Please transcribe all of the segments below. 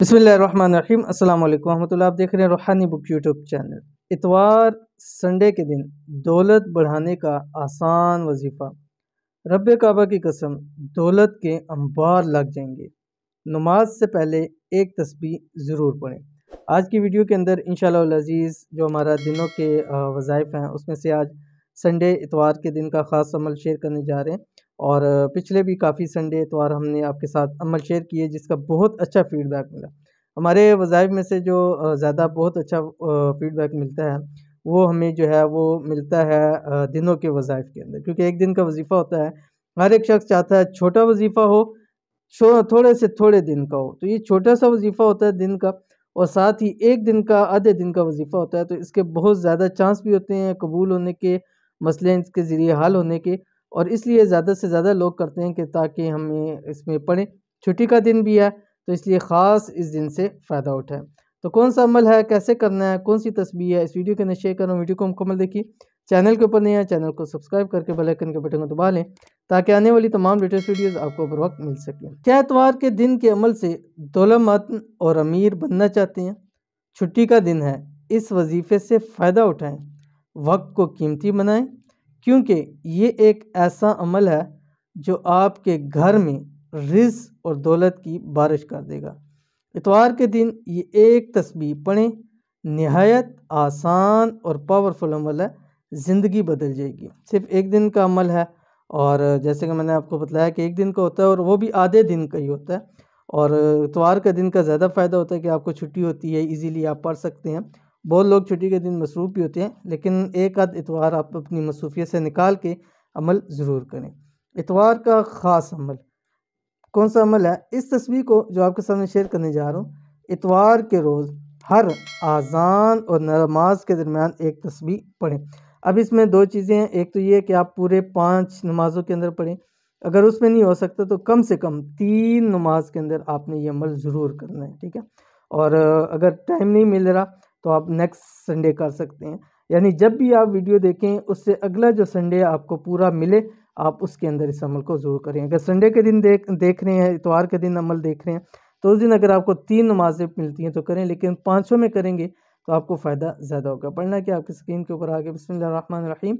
बिस्मिल्लाहिर्रहमानिर्रहीम अस्सलाम वालेकुम रहमतुल्लाह। आप देख रहे हैं रूहानी बुक यूट्यूब चैनल। इतवार संडे के दिन दौलत बढ़ाने का आसान वजीफ़ा। रब्बे काबा की कसम, दौलत के अंबार लग जाएंगे। नमाज से पहले एक तस्बीह ज़रूर पढ़ें। आज की वीडियो के अंदर इंशाअल्लाह अज़ीज़ जो हमारा दिनों के वज़ाइफ हैं उसमें से आज संडे इतवार के दिन का ख़ास अमल शेयर करने जा रहे हैं। और पिछले भी काफ़ी संडे इतवार हमने आपके साथ अमल शेयर किए जिसका बहुत अच्छा फ़ीडबैक मिला। हमारे वज़ाइफ में से जो ज़्यादा बहुत अच्छा फ़ीडबैक मिलता है वो हमें जो है वो मिलता है दिनों के वज़ाइफ के अंदर, क्योंकि एक दिन का वजीफ़ा होता है। हर एक शख्स चाहता है छोटा वजीफ़ा हो, थोड़े से थोड़े दिन का हो। तो ये छोटा सा वजीफ़ा होता है दिन का, और साथ ही एक दिन का आधे दिन का वजीफ़ा होता है, तो इसके बहुत ज़्यादा चांस भी होते हैं कबूल होने के, मसले इसके ज़रिए हल होने के। और इसलिए ज़्यादा से ज़्यादा लोग करते हैं कि ताकि हमें इसमें पढ़ें। छुट्टी का दिन भी है तो इसलिए ख़ास इस दिन से फ़ायदा उठाएं। तो कौन सा अमल है, कैसे करना है, कौन सी तस्बीह है, इस वीडियो के अंदर शेयर कर रहा हूँ। वीडियो को मुकम्मल देखिए। चैनल के ऊपर नहीं है, चैनल को सब्सक्राइब करके बेल आइकन के बटन को दबा लें ताकि आने वाली तमाम लेटेस्ट वीडियोस आपको बर वक्त मिल सकें। क्या इतवार के दिन के अमल से दौलतमंद और अमीर बनना चाहते हैं? छुट्टी का दिन है, इस वजीफ़े से फ़ायदा उठाएं, वक्त को कीमती बनाएं, क्योंकि ये एक ऐसा अमल है जो आपके घर में रिज़्क़ और दौलत की बारिश कर देगा। इतवार के दिन ये एक तस्बीह पढ़ें, नहायत आसान और पावरफुल अमल है, ज़िंदगी बदल जाएगी। सिर्फ एक दिन का अमल है, और जैसे कि मैंने आपको बताया कि एक दिन का होता है और वो भी आधे दिन का ही होता है। और इतवार का दिन का ज़्यादा फ़ायदा होता है कि आपको छुट्टी होती है, इजीली आप पढ़ सकते हैं। बहुत लोग छुट्टी के दिन मसरूफ़ भी होते हैं, लेकिन एक आध इतवार आप अपनी मसरूफियत से निकाल के अमल ज़रूर करें। इतवार का ख़ास अमल कौन सा अमल है? इस तस्वीर को जो आपके सामने शेयर करने जा रहा हूँ, इतवार के रोज़ हर आज़ान और नमाज के दरमियान एक तस्बीह पढ़ें। अब इसमें दो चीज़ें हैं, एक तो ये कि आप पूरे 5 नमाज़ों के अंदर पढ़ें। अगर उसमें नहीं हो सकता तो कम से कम 3 नमाज के अंदर आपने ये अमल ज़रूर करना है, ठीक है? और अगर टाइम नहीं मिल रहा तो आप नेक्स्ट संडे कर सकते हैं। यानी जब भी आप वीडियो देखें उससे अगला जो संडे आपको पूरा मिले, आप उसके अंदर इस अमल को ज़रूर करें। अगर संडे के दिन देख रहे हैं, इतवार के दिन अमल देख रहे हैं, तो उस दिन अगर आपको 3 नमाज़ें मिलती हैं तो करें, लेकिन पाँचों में करेंगे तो आपको फ़ायदा ज़्यादा होगा। पढ़ना क्या आपकी स्क्रीन के ऊपर आगे, बिस्मिल्लाहिर्रहमानिर्रहीम,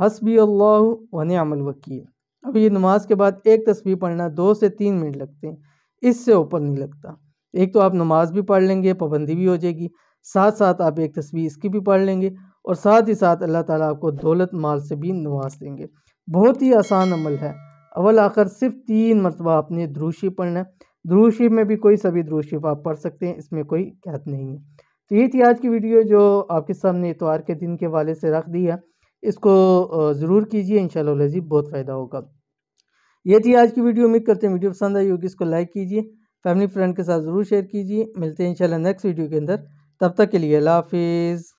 हस्बी अल्लाहु व निअमल वकील। अब ये नमाज के बाद एक तस्बीह पढ़ना 2 से 3 मिनट लगते हैं, इससे ऊपर नहीं लगता। एक तो आप नमाज भी पढ़ लेंगे, पाबंदी भी हो जाएगी, साथ साथ आप एक तस्बीह इसकी भी पढ़ लेंगे, और साथ ही साथ अल्लाह ताला आपको दौलत माल से भी नवाज देंगे। बहुत ही आसान अमल है। अव्वल आखिर सिर्फ 3 मरतबा आपने दुरूद शरीफ पढ़ना है। दुरूद शरीफ में भी कोई सा भी दुरूद शरीफ आप पढ़ सकते हैं, इसमें कोई कैद नहीं है। तो ये थी आज की वीडियो जो आपके सामने इतवार के दिन के हवाले से रख दी है। इसको ज़रूर कीजिए, इंशाअल्लाह अज़ीज़ बहुत फ़ायदा होगा। ये थी आज की वीडियो। उम्मीद करते हैं वीडियो पसंद आई होगी। इसको लाइक कीजिए, फैमिली फ्रेंड के साथ ज़रूर शेयर कीजिए। मिलते हैं इंशाअल्लाह नेक्स्ट वीडियो के अंदर। तब तक के लिए अल्लाह हाफ़िज़।